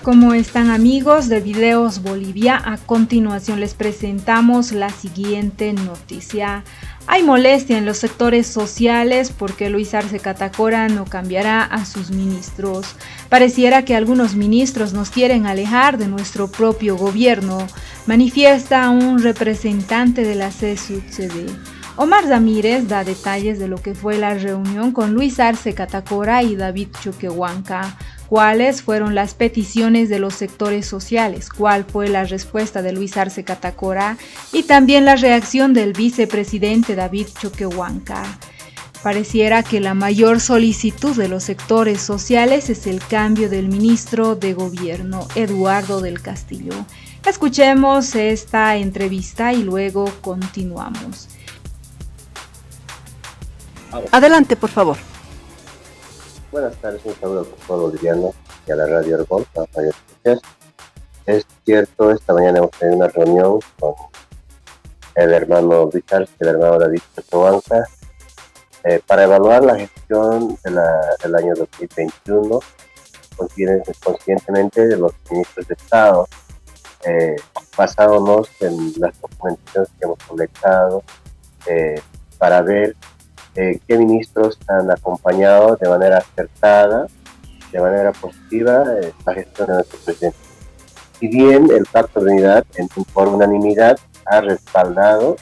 ¿Cómo están, amigos de Videos Bolivia? A continuación les presentamos la siguiente noticia. Hay molestia en los sectores sociales porque Luis Arce Catacora no cambiará a sus ministros. Pareciera que algunos ministros nos quieren alejar de nuestro propio gobierno, manifiesta un representante de la CSUCD. Omar Ramírez da detalles de lo que fue la reunión con Luis Arce Catacora y David Choquehuanca. ¿Cuáles fueron las peticiones de los sectores sociales? ¿Cuál fue la respuesta de Luis Arce Catacora? Y también la reacción del vicepresidente David Choquehuanca. Pareciera que la mayor solicitud de los sectores sociales es el cambio del ministro de Gobierno, Eduardo del Castillo. Escuchemos esta entrevista y luego continuamos. Adelante, por favor. Buenas tardes, un saludo al pueblo boliviano y a la Radio Herbol, a Radio Escuchas. Es cierto, esta mañana hemos tenido una reunión con el hermano Richard y el hermano David Choquehuanca para evaluar la gestión del año 2021, conscientemente de los ministros de Estado, basándonos en las documentaciones que hemos colectado para ver qué ministros han acompañado de manera acertada, de manera positiva, la gestión de nuestro presidente. Si bien el Pacto de Unidad, por unanimidad, ha respaldado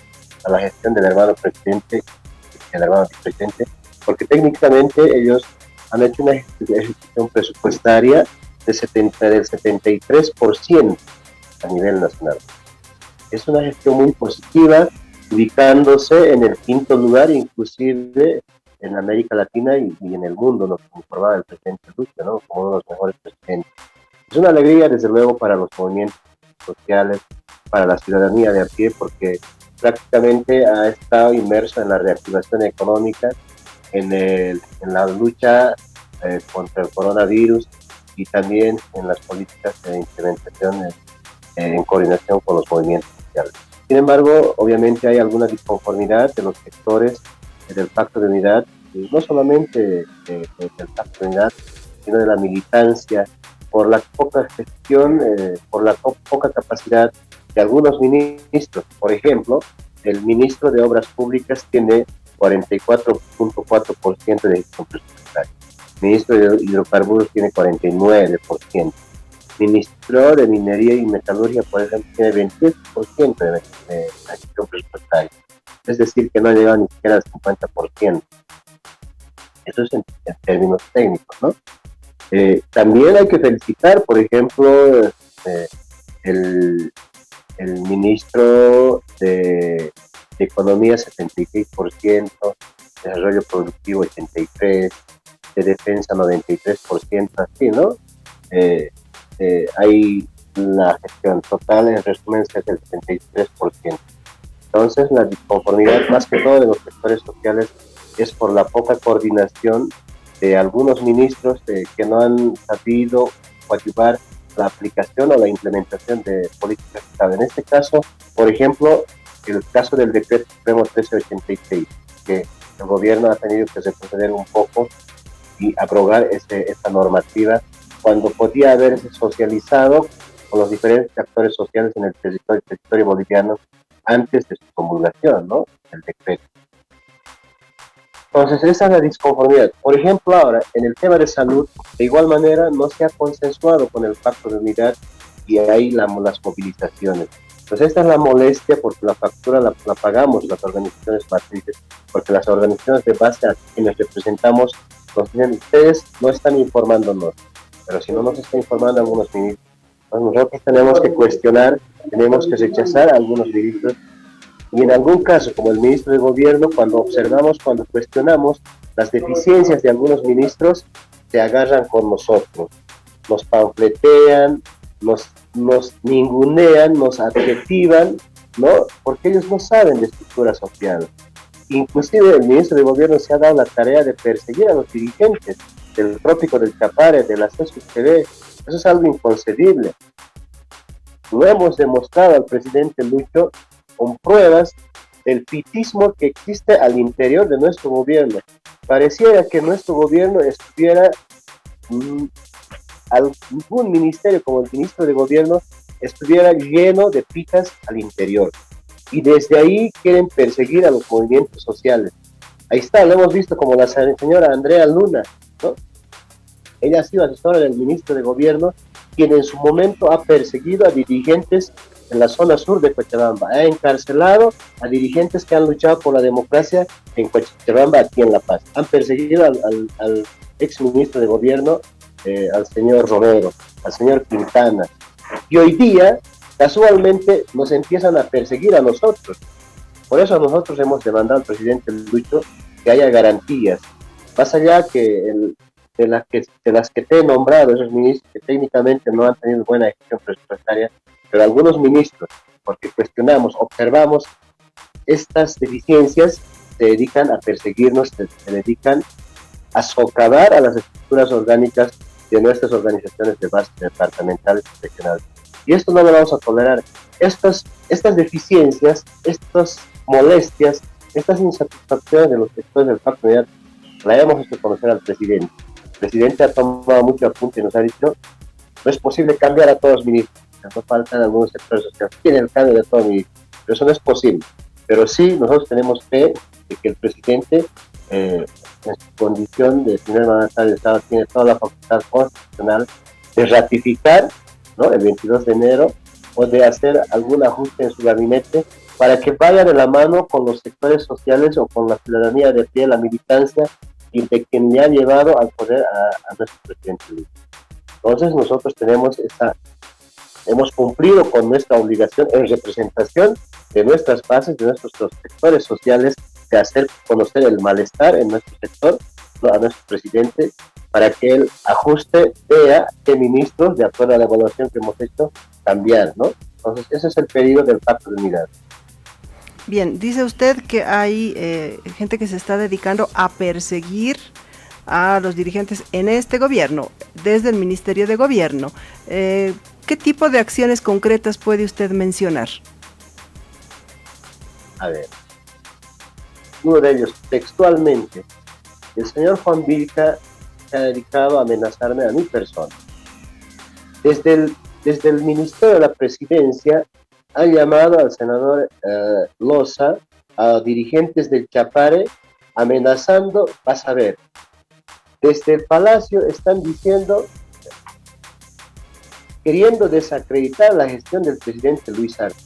a la gestión del hermano presidente y el hermano vicepresidente, porque técnicamente ellos han hecho una ejecución presupuestaria del 73% a nivel nacional. Es una gestión muy positiva, ubicándose en el quinto lugar, inclusive en América Latina y en el mundo, nos informaba el presidente Lucho, ¿no? Como uno de los mejores presidentes. Es una alegría, desde luego, para los movimientos sociales, para la ciudadanía de a pie, porque prácticamente ha estado inmerso en la reactivación económica, en la lucha contra el coronavirus y también en las políticas de implementación en coordinación con los movimientos sociales. Sin embargo, obviamente hay alguna disconformidad de los sectores del Pacto de Unidad, y no solamente del Pacto de Unidad, sino de la militancia, por la poca gestión, por la poca capacidad de algunos ministros. Por ejemplo, el ministro de Obras Públicas tiene 44.4% de gestión presupuestaria. El ministro de Hidrocarburos tiene 49%. Ministro de Minería y Metalurgia, por ejemplo, tiene 28% de gestión presupuestaria. Es decir, que no ha llegado ni siquiera al 50%. Eso es en términos técnicos, ¿no? También hay que felicitar, por ejemplo, el ministro de Economía, 76%, Desarrollo Productivo, 83%, de Defensa, 93%, así, ¿no? Hay la gestión total, en resumen, es el 73%. Entonces, la disconformidad, más que todo de los sectores sociales, es por la poca coordinación de algunos ministros que no han sabido ayudar la aplicación o la implementación de políticas fiscales. En este caso, por ejemplo, el caso del decreto supremo 1386, que el gobierno ha tenido que retroceder un poco y abrogar esta normativa, cuando podía haberse socializado con los diferentes actores sociales en el territorio boliviano antes de su promulgación, ¿no? El decreto. Entonces, esa es la disconformidad. Por ejemplo, ahora, en el tema de salud, de igual manera, no se ha consensuado con el Pacto de Unidad y hay las movilizaciones. Entonces, esta es la molestia, porque la factura la pagamos las organizaciones matrices, porque las organizaciones de base a quienes representamos nos dicen: ustedes no están informándonos, pero si no nos está informando algunos ministros, nosotros tenemos que cuestionar, tenemos que rechazar a algunos ministros, y en algún caso, como el ministro de Gobierno, cuando cuestionamos las deficiencias de algunos ministros, se agarran con nosotros, nos panfletean, nos ningunean, nos adjetivan, ¿no? Porque ellos no saben de estructura social. Inclusive el ministro de Gobierno se ha dado la tarea de perseguir a los dirigentes del Trópico del Chapare, de la CSUCD. Eso es algo inconcebible. Lo hemos demostrado al presidente Lucho con pruebas del pitismo que existe al interior de nuestro gobierno. Pareciera que nuestro gobierno estuviera algún ministerio como el ministro de gobierno estuviera lleno de picas al interior. Y desde ahí quieren perseguir a los movimientos sociales. Ahí está, lo hemos visto como la señora Andrea Luna, ¿no? Ella ha sido asesora del ministro de gobierno, quien en su momento ha perseguido a dirigentes en la zona sur de Cochabamba, ha encarcelado a dirigentes que han luchado por la democracia en Cochabamba, aquí en La Paz. Han perseguido al ex ministro de gobierno, al señor Romero, al señor Quintana. Y hoy día, casualmente, nos empiezan a perseguir a nosotros. Por eso nosotros hemos demandado al presidente Lucho que haya garantías, más allá de las que te he nombrado, esos ministros que técnicamente no han tenido buena ejecución presupuestaria, pero algunos ministros, porque cuestionamos, observamos estas deficiencias, se dedican a perseguirnos, se dedican a socavar a las estructuras orgánicas de nuestras organizaciones de base departamentales y regionales. Y esto no lo vamos a tolerar. Estas deficiencias, estas molestias, estas insatisfacciones de los sectores del Pacto de Unidad, la hemos hecho conocer al presidente. El presidente ha tomado mucho apunte y nos ha dicho, no es posible cambiar a todos los ministros, no faltan algunos sectores sociales, tiene el cambio de todos los ministros, pero eso no es posible. Pero sí, nosotros tenemos fe de que el presidente, en su condición de primer mandatario del Estado, tiene toda la facultad constitucional de ratificar, ¿no?, el 22 de enero, o de hacer algún ajuste en su gabinete para que vaya de la mano con los sectores sociales o con la ciudadanía de pie, la militancia, y de quien le ha llevado al poder a nuestro presidente Luis. Entonces nosotros hemos cumplido con nuestra obligación en representación de nuestras bases, de nuestros sectores sociales, de hacer conocer el malestar en nuestro sector, ¿no?, a nuestro presidente, para que él ajuste, vea qué ministros, de acuerdo a la evaluación que hemos hecho, cambiar, ¿no? Entonces ese es el pedido del Pacto de Unidad. Bien, dice usted que hay gente que se está dedicando a perseguir a los dirigentes en este gobierno, desde el Ministerio de Gobierno. ¿Qué tipo de acciones concretas puede usted mencionar? A ver, uno de ellos, textualmente, el señor Juan Vilca se ha dedicado a amenazarme a mi persona. Desde el Ministerio de la Presidencia han llamado al senador Loza, a dirigentes del Chapare, amenazando, vas a ver. Desde el Palacio están diciendo, queriendo desacreditar la gestión del presidente Luis Arce.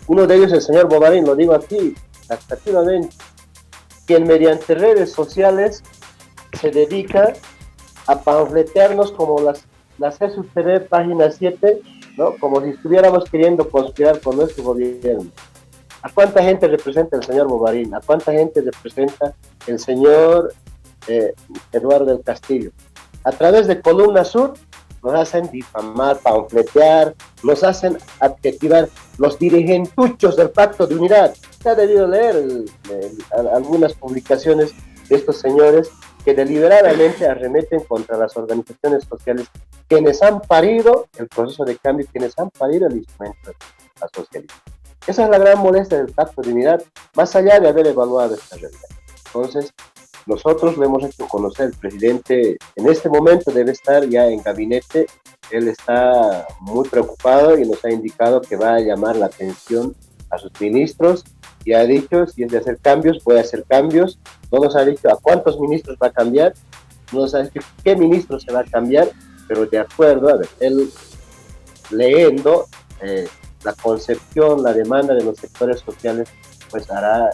Uno de ellos, el señor Bovarín, lo digo aquí, taxativamente, quien mediante redes sociales se dedica a panfletearnos como las SUTV página 7, ¿no?, como si estuviéramos queriendo conspirar con nuestro gobierno. ¿A cuánta gente representa el señor Bovarín? ¿A cuánta gente representa el señor Eduardo del Castillo? A través de Columna Sur nos hacen difamar, panfletear, nos hacen adjetivar los dirigentuchos del Pacto de Unidad. Se ha debido leer algunas publicaciones de estos señores que deliberadamente arremeten contra las organizaciones sociales, quienes han parido el proceso de cambio, quienes han parido el instrumento socialista. Esa es la gran molestia del Pacto de Unidad, más allá de haber evaluado esta realidad. Entonces, nosotros le hemos hecho conocer, el presidente en este momento debe estar ya en gabinete, él está muy preocupado y nos ha indicado que va a llamar la atención a sus ministros, y ha dicho, si es de hacer cambios, puede hacer cambios. No nos ha dicho a cuántos ministros va a cambiar, no nos ha dicho qué ministro se va a cambiar, pero de acuerdo, a ver, él leyendo la concepción, la demanda de los sectores sociales, pues hará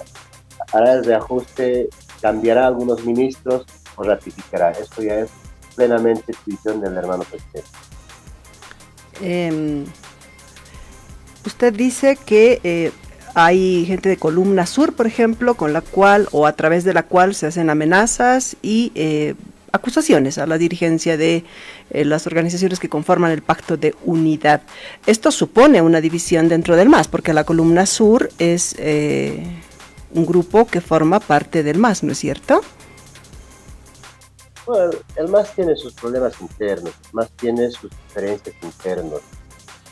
el reajuste, cambiará algunos ministros o ratificará. Esto ya es plenamente decisión del hermano presidente. Usted dice que hay gente de Columna Sur, por ejemplo, con la cual o a través de la cual se hacen amenazas y acusaciones a la dirigencia de las organizaciones que conforman el Pacto de Unidad. Esto supone una división dentro del MAS, porque la Columna Sur es un grupo que forma parte del MAS, ¿no es cierto? Bueno, el MAS tiene sus problemas internos, el MAS tiene sus diferencias internas,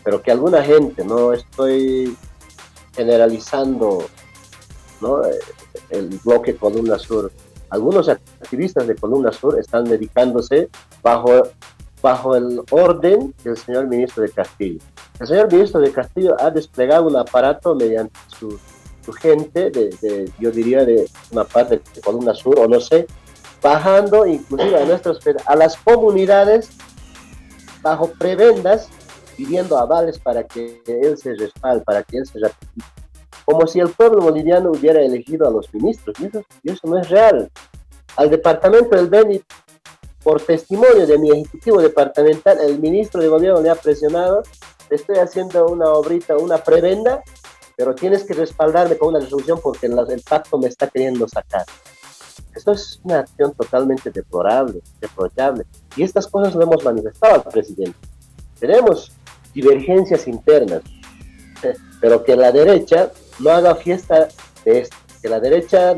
pero que alguna gente, no estoy generalizando, ¿no?, el bloque Columna Sur, algunos activistas de Columna Sur están dedicándose bajo bajo el orden del señor ministro de Castillo. El señor ministro de Castillo ha desplegado un aparato mediante su gente, yo diría de una parte de Columna Sur, o no sé, bajando inclusive a las comunidades bajo prebendas, pidiendo avales para que él se respalde, para que él se ratifique. Como si el pueblo boliviano hubiera elegido a los ministros, y eso no es real. Al departamento del Beni, por testimonio de mi ejecutivo departamental, el ministro de gobierno le ha presionado: te estoy haciendo una obrita, una prebenda, pero tienes que respaldarme con una resolución porque el pacto me está queriendo sacar. Esto es una acción totalmente deplorable, reprochable, y estas cosas lo hemos manifestado al presidente. Tenemos divergencias internas, pero que la derecha no haga fiesta de esto, que la derecha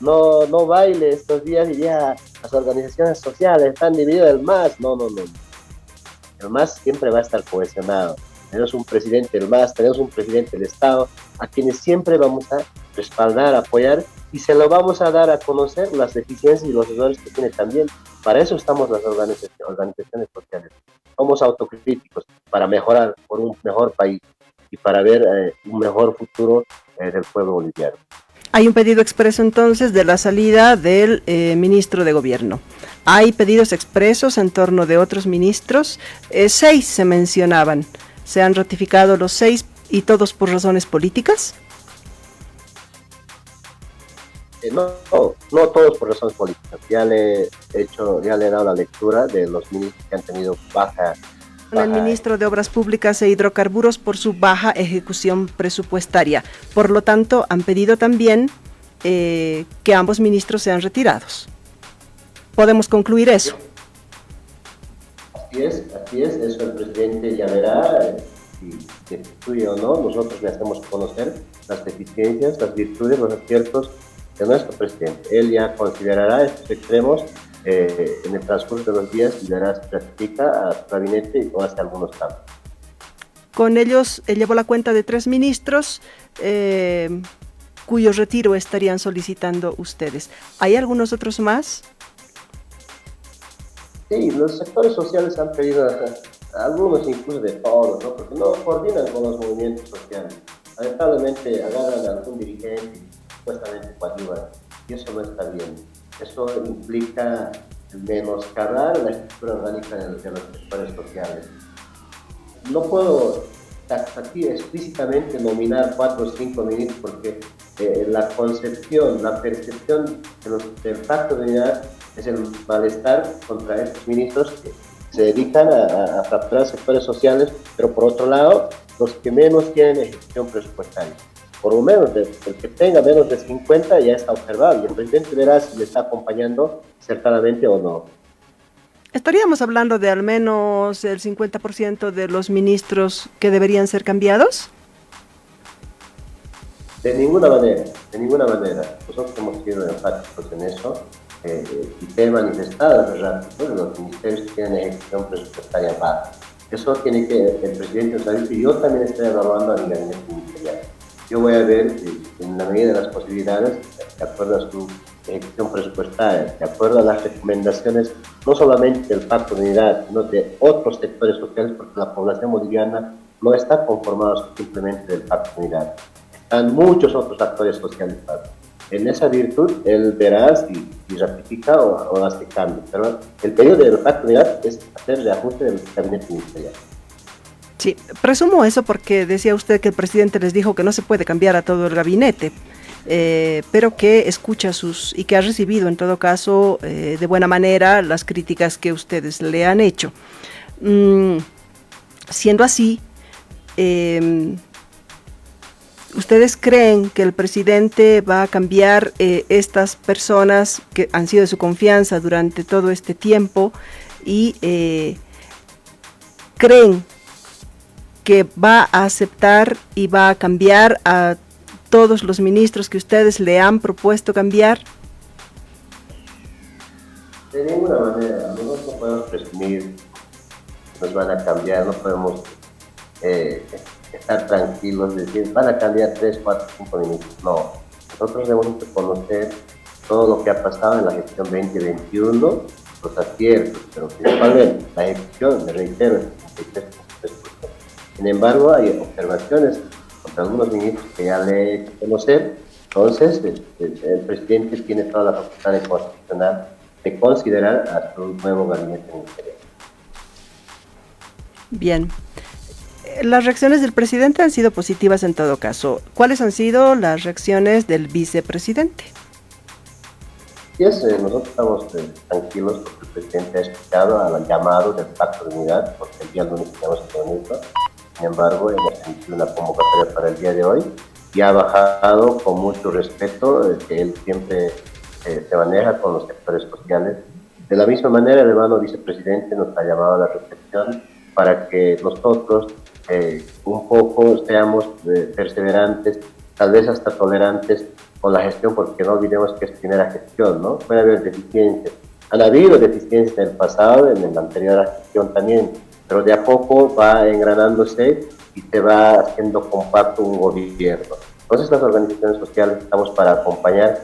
no baile estos días y diga las organizaciones sociales están divididas. El MAS, no. El MAS siempre va a estar cohesionado. Tenemos un presidente del MAS, tenemos un presidente del Estado, a quienes siempre vamos a respaldar, apoyar, y se lo vamos a dar a conocer las deficiencias y los errores que tiene también. Para eso estamos las organizaciones sociales. Somos autocríticos para mejorar por un mejor país y para ver un mejor futuro del pueblo boliviano. Hay un pedido expreso entonces de la salida del ministro de Gobierno. Hay pedidos expresos en torno de otros ministros. 6 se mencionaban. ¿Se han ratificado los 6 y todos por razones políticas? No todos por razones políticas. Ya le he dado la lectura de los ministros que han tenido baja. El ministro de Obras Públicas e Hidrocarburos por su baja ejecución presupuestaria. Por lo tanto, han pedido también que ambos ministros sean retirados. ¿Podemos concluir eso? Así es, eso el presidente ya verá, si destituye o no. Nosotros le hacemos conocer las deficiencias, las virtudes, los aciertos de nuestro presidente. Él ya considerará estos extremos en el transcurso de los días y verá si ratifica a su gabinete o hace algunos cambios. Con ellos llevó la cuenta de 3 ministros cuyo retiro estarían solicitando ustedes. ¿Hay algunos otros más? Sí, los sectores sociales han pedido, algunos incluso de todos, ¿no? Porque no coordinan con los movimientos sociales. Lamentablemente agarran a algún dirigente y supuestamente coadyuvan, y eso no está bien. Eso implica menoscabar la estructura orgánica de los sectores sociales. No puedo aquí explícitamente nominar 4 o 5 ministros porque la concepción, la percepción del pacto de unidad es el malestar contra estos ministros que se dedican a fracturar sectores sociales, pero por otro lado, los que menos tienen ejecución presupuestaria. Por lo menos el que tenga menos de 50 ya está observado y el presidente verá si le está acompañando cercanamente o no. ¿Estaríamos hablando de al menos el 50% de los ministros que deberían ser cambiados? De ninguna manera. Nosotros hemos sido enfáticos en eso y te he manifestado hace rato, ¿no? Los ministerios que tienen ejecución presupuestaria baja. Eso tiene que el presidente saber, y yo también estoy evaluando a mi gabinete ministerial. Yo voy a ver en la medida de las posibilidades, de acuerdo a su ejecución presupuestaria, de acuerdo a las recomendaciones, no solamente del Pacto de Unidad, sino de otros sectores sociales, porque la población boliviana no está conformada simplemente del Pacto de Unidad. Están muchos otros actores sociales. En esa virtud, él verá si ratifica o hace cambios. Pero el pedido del Pacto de Unidad es hacer reajuste del gabinete ministerial. Sí, presumo eso porque decía usted que el presidente les dijo que no se puede cambiar a todo el gabinete, pero que escucha y que ha recibido en todo caso de buena manera las críticas que ustedes le han hecho. Siendo así, ¿ustedes creen que el presidente va a cambiar estas personas que han sido de su confianza durante todo este tiempo y creen que va a aceptar y va a cambiar a todos los ministros que ustedes le han propuesto cambiar? De ninguna manera, nosotros no podemos presumir que nos van a cambiar, no podemos estar tranquilos, decir, van a cambiar 3, 4, 5 ministros. No, nosotros debemos conocer todo lo que ha pasado en la gestión 2021, los aciertos, pero principalmente la ejecución, me reitero, es 63,3%. Sin embargo, hay observaciones contra algunos ministros que ya le he hecho conocer. Entonces, el presidente tiene toda la facultad de constitucional de considerar a su nuevo gabinete ministerial. Bien. Las reacciones del presidente han sido positivas en todo caso. ¿Cuáles han sido las reacciones del vicepresidente? Nosotros estamos tranquilos porque el presidente ha escuchado al llamado del Pacto de Unidad, porque el día lunes teníamos que reunirnos. Sin embargo, hemos emitido una convocatoria para el día de hoy y ha bajado con mucho respeto, que él siempre se maneja con los sectores sociales. De la misma manera, el hermano vicepresidente nos ha llamado a la reflexión para que nosotros un poco seamos perseverantes, tal vez hasta tolerantes con la gestión, porque no olvidemos que es primera gestión, ¿no? Puede haber deficiencias. Han habido deficiencias en el pasado, en la anterior gestión también, pero de a poco va engranándose y se va haciendo compacto un gobierno. Entonces las organizaciones sociales estamos para acompañar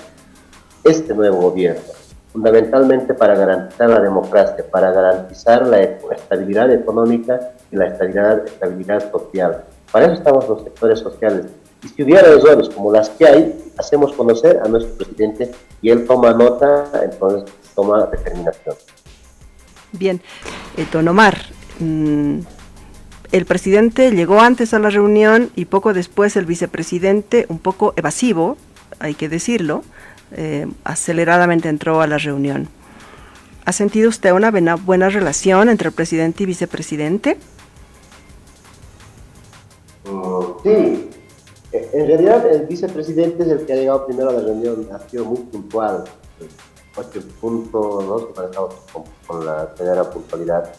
este nuevo gobierno, fundamentalmente para garantizar la democracia, para garantizar la estabilidad económica y la estabilidad social. Para eso estamos los sectores sociales. Y si hubiera errores como las que hay, hacemos conocer a nuestro presidente y él toma nota, entonces toma determinación. Bien, don Omar, el presidente llegó antes a la reunión y poco después el vicepresidente, un poco evasivo, hay que decirlo, aceleradamente entró a la reunión. ¿Ha sentido usted una buena relación entre el presidente y vicepresidente? Sí. En realidad, el vicepresidente es el que ha llegado primero a la reunión, ha sido muy puntual. 8:02, estamos con la primera puntualidad.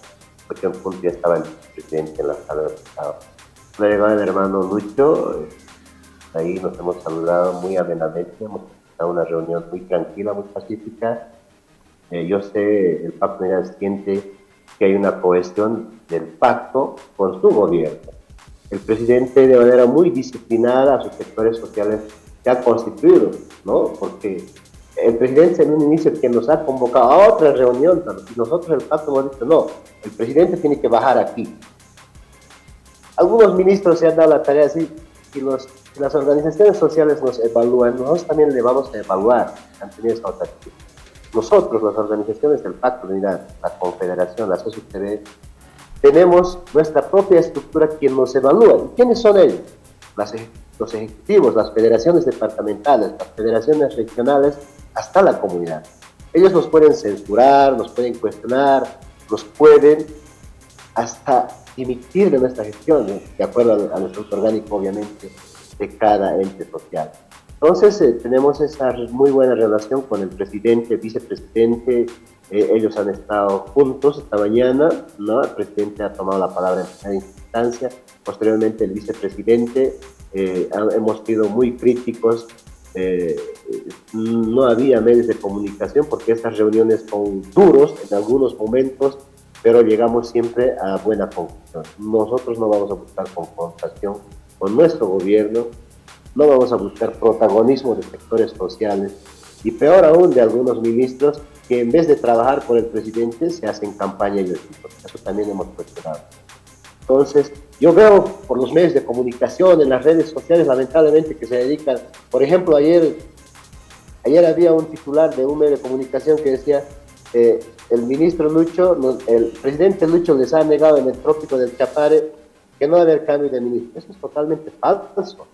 8:00 ya estaba el presidente en la sala de Estado. Ha llegado el hermano Lucho, ahí nos hemos saludado muy amenamente, hemos estado en una reunión muy tranquila, muy pacífica. Yo sé, el Pacto de Unidad siente que hay una cohesión del pacto con su gobierno. El presidente de manera muy disciplinada a sus sectores sociales se ha constituido, ¿no? Porque el presidente en un inicio que nos ha convocado a otra reunión, y nosotros el pacto hemos dicho, no, el presidente tiene que bajar aquí. Algunos ministros se han dado la tarea así, si las organizaciones sociales nos evalúan, nosotros también le vamos a evaluar, han tenido esa otra actitud. Nosotros, las organizaciones del Pacto de Unidad, la Confederación, la SOCTV, tenemos nuestra propia estructura quien nos evalúa. ¿Y quiénes son ellos? Los ejecutivos, las federaciones departamentales, las federaciones regionales, hasta la comunidad. Ellos nos pueden censurar, nos pueden cuestionar, nos pueden hasta dimitir de nuestra gestión, ¿no? De acuerdo a nuestro orgánico, obviamente, de cada ente social. Entonces, tenemos esa muy buena relación con el presidente, el vicepresidente. Ellos han estado juntos esta mañana, ¿no? El presidente ha tomado la palabra en primera instancia, posteriormente el vicepresidente. Hemos sido muy críticos, no había medios de comunicación porque estas reuniones son duros en algunos momentos, pero llegamos siempre a buena conclusión. Nosotros no vamos a buscar confrontación con nuestro gobierno, no vamos a buscar protagonismo de sectores sociales y peor aún de algunos ministros que en vez de trabajar por el presidente se hacen campaña ellos mismos. Eso también hemos cuestionado. Entonces, yo veo por los medios de comunicación, en las redes sociales, lamentablemente, que se dedican, por ejemplo, ayer había un titular de un medio de comunicación que decía, el ministro Lucho, el presidente Lucho les ha negado en el trópico del Chapare que no va a haber cambio de ministro. Eso es totalmente falso,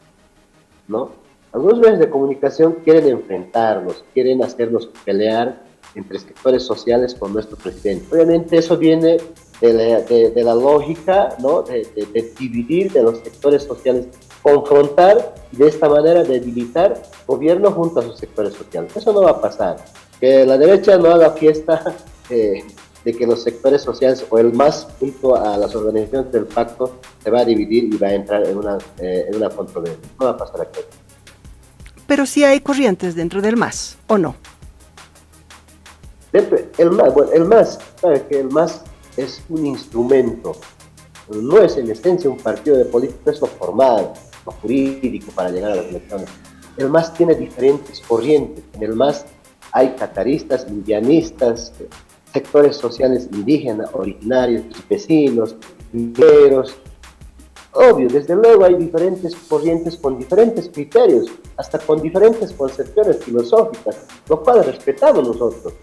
¿no? Algunos medios de comunicación quieren enfrentarnos, quieren hacernos pelear entre sectores sociales con nuestro presidente. Obviamente eso viene de la lógica, ¿no? de dividir de los sectores sociales, confrontar y de esta manera debilitar gobierno junto a sus sectores sociales. Eso no va a pasar. Que la derecha no haga fiesta de que los sectores sociales o el MAS junto a las organizaciones del pacto se va a dividir y va a entrar en una controversia. No va a pasar aquí. Pero sí hay corrientes dentro del MAS, ¿o no? El MAS, ¿sabe que el MAS es un instrumento? No es en esencia un partido de política, es lo formal, lo jurídico para llegar a las elecciones. El MAS tiene diferentes corrientes. En el MAS hay cataristas, indianistas, sectores sociales indígenas, originarios, vecinos, mineros. Obvio, desde luego hay diferentes corrientes con diferentes criterios, hasta con diferentes concepciones filosóficas, lo cual respetamos nosotros.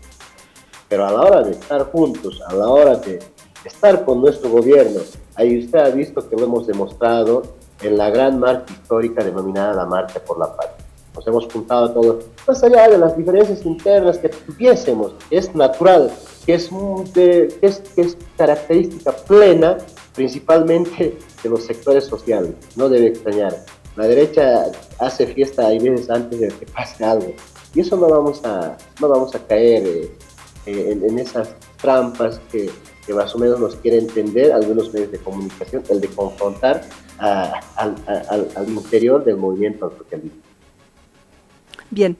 Pero a la hora de estar juntos, a la hora de estar con nuestro gobierno, ahí usted ha visto que lo hemos demostrado en la gran marcha histórica denominada la Marcha por la Paz. Nos hemos juntado todos, más allá de las diferencias internas que tuviésemos, que es natural, que es característica plena, principalmente de los sectores sociales, no debe extrañar. La derecha hace fiesta hay veces antes de que pase algo, y eso no vamos a caer en esas trampas que más o menos nos quiere entender algunos medios de comunicación, el de confrontar al interior del movimiento al socialismo. Bien,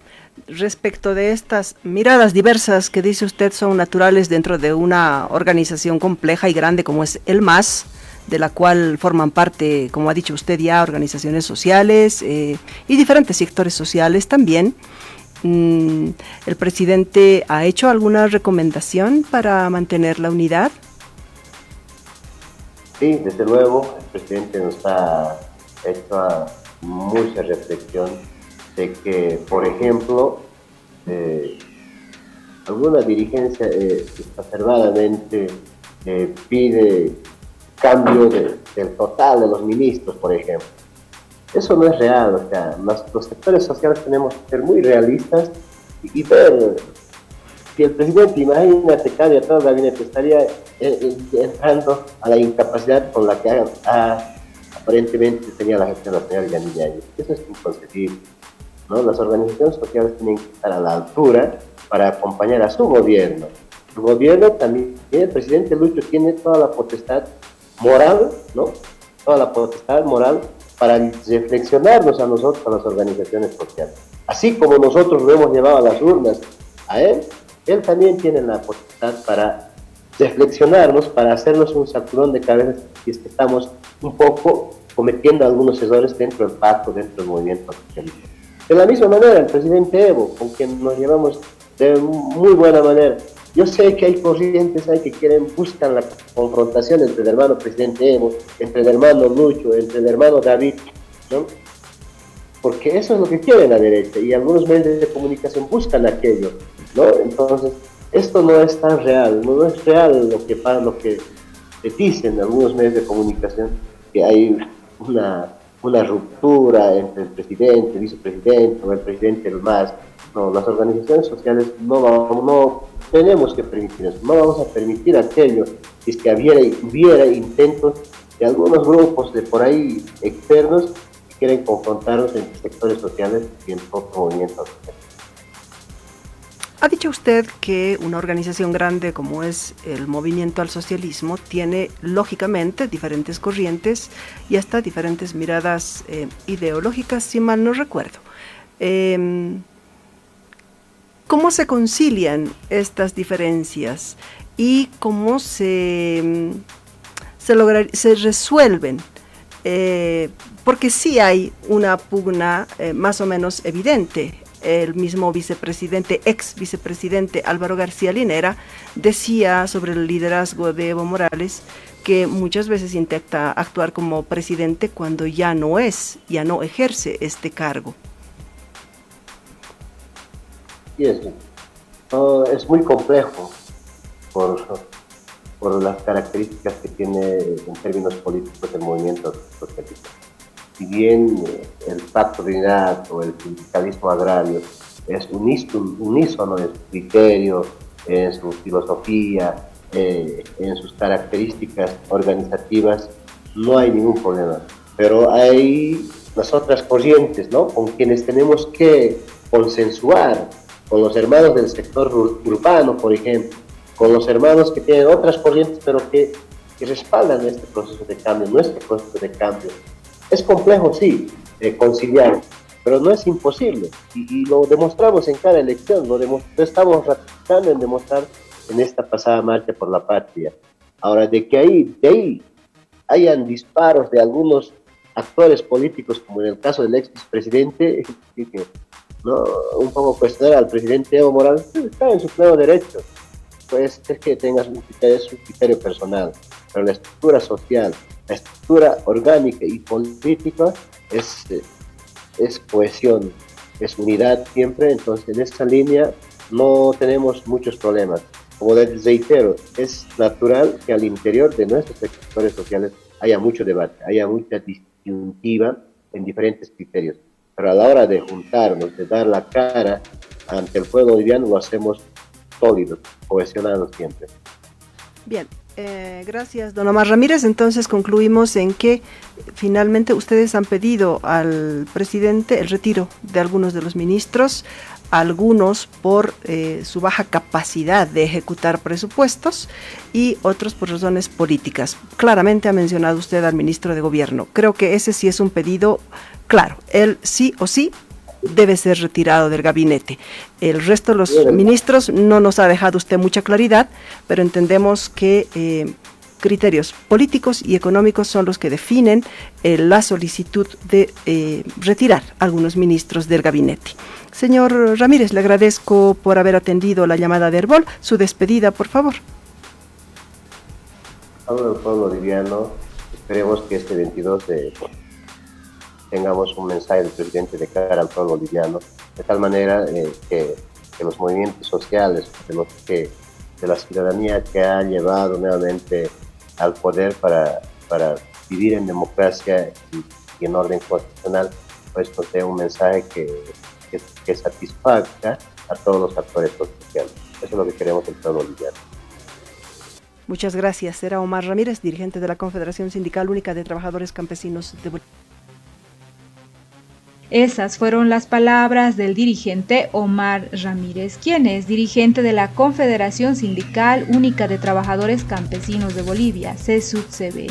respecto de estas miradas diversas que dice usted son naturales dentro de una organización compleja y grande como es el MAS, de la cual forman parte, como ha dicho usted ya, organizaciones sociales y diferentes sectores sociales también. ¿El presidente ha hecho alguna recomendación para mantener la unidad? Sí, desde luego, el presidente nos ha hecho mucha reflexión de que, por ejemplo, alguna dirigencia exacerbadamente pide cambio del total de los ministros, por ejemplo. Eso no es real, o sea, los sectores sociales tenemos que ser muy realistas y ver si el presidente, imagínate, cambia todo el gabinete, estaría entrando a la incapacidad con la que aparentemente tenía la gestión de la señora Yanine Áñez. Eso es inconcebible, ¿no? Las organizaciones sociales tienen que estar a la altura para acompañar a su gobierno. Su gobierno también, el presidente Lucho tiene toda la potestad moral, ¿no? Toda la potestad moral para reflexionarnos a nosotros, a las organizaciones sociales. Así como nosotros lo hemos llevado a las urnas a él también tiene la potestad para reflexionarnos, para hacernos un sacudón de cabeza si es que estamos un poco cometiendo algunos errores dentro del pacto, dentro del movimiento socialista. De la misma manera, el presidente Evo, con quien nos llevamos de muy buena manera. Yo sé que hay corrientes ahí que buscan la confrontación entre el hermano presidente Evo, entre el hermano Lucho, entre el hermano David, ¿no? Porque eso es lo que quiere la derecha y algunos medios de comunicación buscan aquello, ¿no? Entonces, esto no es tan real, no es real lo que dicen algunos medios de comunicación, que hay una ruptura entre el presidente, el vicepresidente o el presidente del MAS. No, las organizaciones sociales no tenemos que permitir eso, no vamos a permitir aquello, si es que hubiera intentos de algunos grupos de por ahí externos que quieren confrontarnos entre sectores sociales y en todo movimiento social. Ha dicho usted que una organización grande como es el Movimiento al Socialismo tiene lógicamente diferentes corrientes y hasta diferentes miradas ideológicas, si mal no recuerdo. ¿Cómo se concilian estas diferencias y cómo se resuelven? Porque sí hay una pugna más o menos evidente. El mismo ex vicepresidente Álvaro García Linera decía sobre el liderazgo de Evo Morales que muchas veces intenta actuar como presidente cuando ya no ejerce este cargo. Y eso es muy complejo por las características que tiene en términos políticos el movimiento socialista. Si bien el pacto de unidad o el sindicalismo agrario es unísono en su criterio, en su filosofía, en sus características organizativas, no hay ningún problema. Pero hay las otras corrientes, ¿no?, con quienes tenemos que consensuar, con los hermanos del sector urbano, por ejemplo, con los hermanos que tienen otras corrientes, pero que respaldan este proceso de cambio, nuestro proceso de cambio. Es complejo, sí, conciliar, pero no es imposible. Y lo demostramos en cada elección, lo estamos ratificando en demostrar en esta pasada marcha por la patria. Ahora, de ahí hayan disparos de algunos actores políticos, como en el caso del expresidente, ¿no?, un poco cuestionar al presidente Evo Morales, está en su pleno derecho. puede ser que tengas es un criterio personal, pero la estructura social, la estructura orgánica y política es cohesión, es unidad siempre. Entonces en esta línea no tenemos muchos problemas. Como les reitero, es natural que al interior de nuestros sectores sociales haya mucho debate, haya mucha disyuntiva en diferentes criterios, pero a la hora de juntarnos, de dar la cara ante el pueblo boliviano, lo hacemos sólidos, cohesionados siempre. Bien, gracias, don Omar Ramírez. Entonces concluimos en que finalmente ustedes han pedido al presidente el retiro de algunos de los ministros, algunos por su baja capacidad de ejecutar presupuestos y otros por razones políticas. Claramente ha mencionado usted al ministro de Gobierno. Creo que ese sí es un pedido claro. Él sí o sí debe ser retirado del gabinete. El resto de los ministros no nos ha dejado usted mucha claridad, pero entendemos que criterios políticos y económicos son los que definen la solicitud de retirar a algunos ministros del gabinete. Señor Ramírez, le agradezco por haber atendido la llamada de Herbol. Su despedida, por favor. Hablo del pueblo boliviano. Esperemos que este 22 tengamos un mensaje del presidente de cara al pueblo boliviano, de tal manera que los movimientos sociales, de la ciudadanía que ha llevado nuevamente al poder para vivir en democracia y en orden constitucional, pues nos dé un mensaje que satisfaga a todos los actores sociales. Eso es lo que queremos del pueblo boliviano. Muchas gracias. Era Omar Ramírez, dirigente de la Confederación Sindical Única de Trabajadores Campesinos de Bolivia. Esas fueron las palabras del dirigente Omar Ramírez, quien es dirigente de la Confederación Sindical Única de Trabajadores Campesinos de Bolivia, CSUTCB.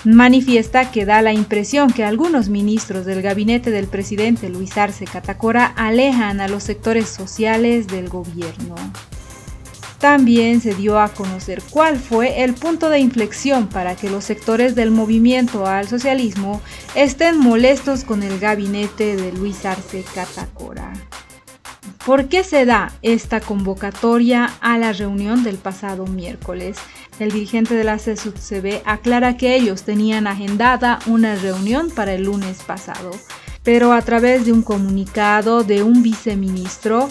Manifiesta que da la impresión que algunos ministros del gabinete del presidente Luis Arce Catacora alejan a los sectores sociales del gobierno. También se dio a conocer cuál fue el punto de inflexión para que los sectores del movimiento al socialismo estén molestos con el gabinete de Luis Arce Catacora. ¿Por qué se da esta convocatoria a la reunión del pasado miércoles? El dirigente de la CSUTCB aclara que ellos tenían agendada una reunión para el lunes pasado, pero a través de un comunicado de un viceministro,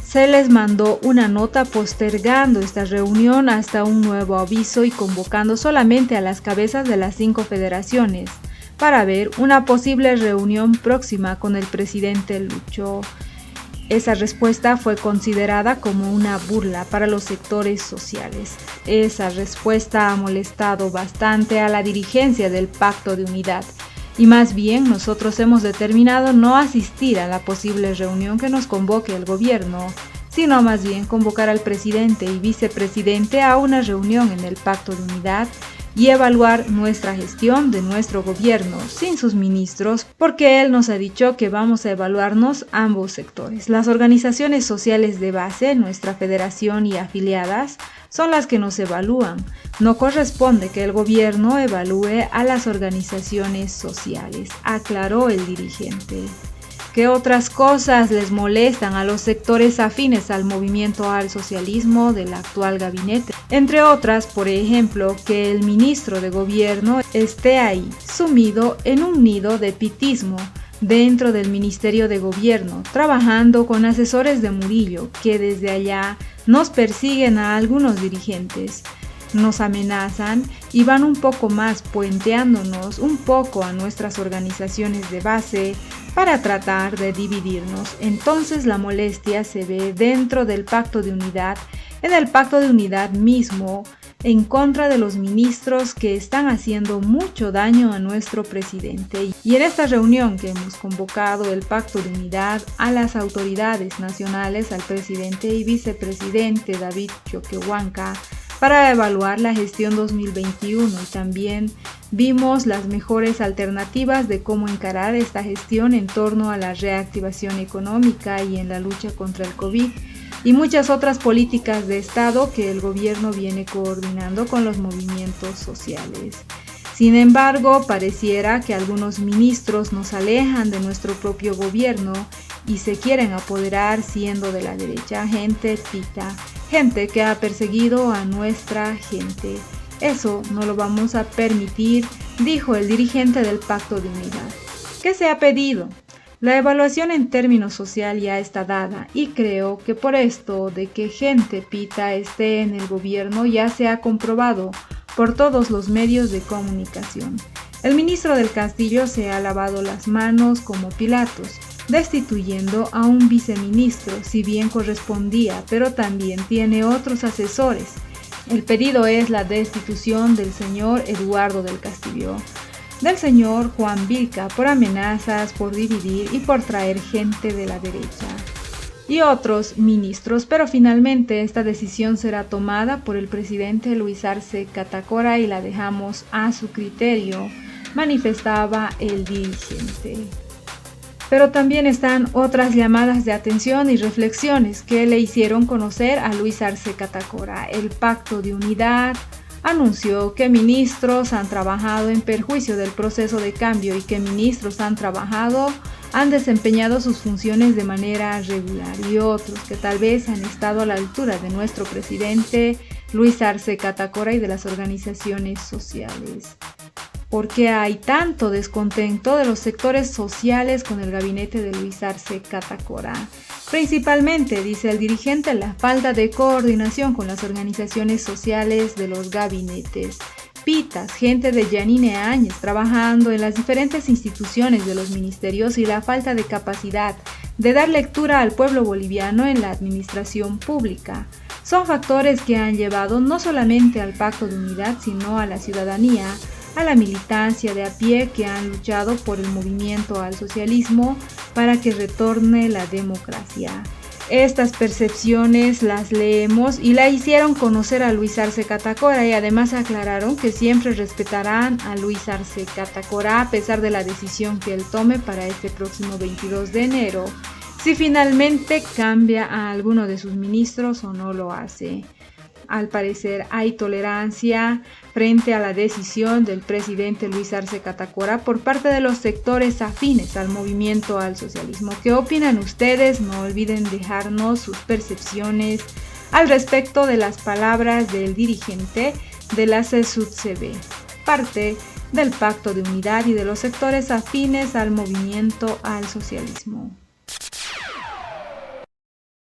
se les mandó una nota postergando esta reunión hasta un nuevo aviso y convocando solamente a las cabezas de las 5 federaciones para ver una posible reunión próxima con el presidente Lucho. Esa respuesta fue considerada como una burla para los sectores sociales. Esa respuesta ha molestado bastante a la dirigencia del Pacto de Unidad. Y más bien nosotros hemos determinado no asistir a la posible reunión que nos convoque el gobierno, sino más bien convocar al presidente y vicepresidente a una reunión en el Pacto de Unidad y evaluar nuestra gestión de nuestro gobierno sin sus ministros, porque él nos ha dicho que vamos a evaluarnos ambos sectores. Las organizaciones sociales de base, nuestra federación y afiliadas, son las que nos evalúan. No corresponde que el gobierno evalúe a las organizaciones sociales, aclaró el dirigente. ¿Qué otras cosas les molestan a los sectores afines al movimiento al socialismo del actual gabinete? Entre otras, por ejemplo, que el ministro de gobierno esté ahí, sumido en un nido de pitismo dentro del Ministerio de Gobierno, trabajando con asesores de Murillo, que desde allá nos persiguen a algunos dirigentes, nos amenazan y van un poco más puenteándonos un poco a nuestras organizaciones de base para tratar de dividirnos. Entonces la molestia se ve dentro del Pacto de Unidad, en el Pacto de Unidad mismo, en contra de los ministros que están haciendo mucho daño a nuestro presidente. Y en esta reunión que hemos convocado el Pacto de Unidad a las autoridades nacionales, al presidente y vicepresidente David Choquehuanca, para evaluar la gestión 2021 y también vimos las mejores alternativas de cómo encarar esta gestión en torno a la reactivación económica y en la lucha contra el COVID y muchas otras políticas de Estado que el gobierno viene coordinando con los movimientos sociales. Sin embargo, pareciera que algunos ministros nos alejan de nuestro propio gobierno y se quieren apoderar siendo de la derecha gente pita gente que ha perseguido a nuestra gente. Eso no lo vamos a permitir, dijo el dirigente del Pacto de Unidad. ¿Qué se ha pedido? La evaluación en términos social ya está dada y creo que por esto de que gente pita esté en el gobierno ya se ha comprobado por todos los medios de comunicación. El ministro del Castillo se ha lavado las manos como Pilatos, destituyendo a un viceministro, si bien correspondía, pero también tiene otros asesores. El pedido es la destitución del señor Eduardo del Castillo, del señor Juan Vilca por amenazas, por dividir y por traer gente de la derecha y otros ministros, pero finalmente esta decisión será tomada por el presidente Luis Arce Catacora y la dejamos a su criterio, manifestaba el dirigente. Pero también están otras llamadas de atención y reflexiones que le hicieron conocer a Luis Arce Catacora. El Pacto de Unidad anunció que ministros han trabajado en perjuicio del proceso de cambio y que ministros han desempeñado sus funciones de manera regular y otros que tal vez han estado a la altura de nuestro presidente Luis Arce Catacora y de las organizaciones sociales. ¿Por qué hay tanto descontento de los sectores sociales con el gabinete de Luis Arce Catacora? Principalmente, dice el dirigente, la falta de coordinación con las organizaciones sociales de los gabinetes. Pitas, gente de Yanine Áñez trabajando en las diferentes instituciones de los ministerios y la falta de capacidad de dar lectura al pueblo boliviano en la administración pública. Son factores que han llevado no solamente al Pacto de Unidad, sino a la ciudadanía, a la militancia de a pie que han luchado por el movimiento al socialismo para que retorne la democracia. Estas percepciones las leemos y la hicieron conocer a Luis Arce Catacora y además aclararon que siempre respetarán a Luis Arce Catacora a pesar de la decisión que él tome para este próximo 22 de enero, si finalmente cambia a alguno de sus ministros o no lo hace. Al parecer hay tolerancia frente a la decisión del presidente Luis Arce Catacora por parte de los sectores afines al movimiento al socialismo. ¿Qué opinan ustedes? No olviden dejarnos sus percepciones al respecto de las palabras del dirigente de la CSUTCB, parte del Pacto de Unidad y de los sectores afines al movimiento al socialismo.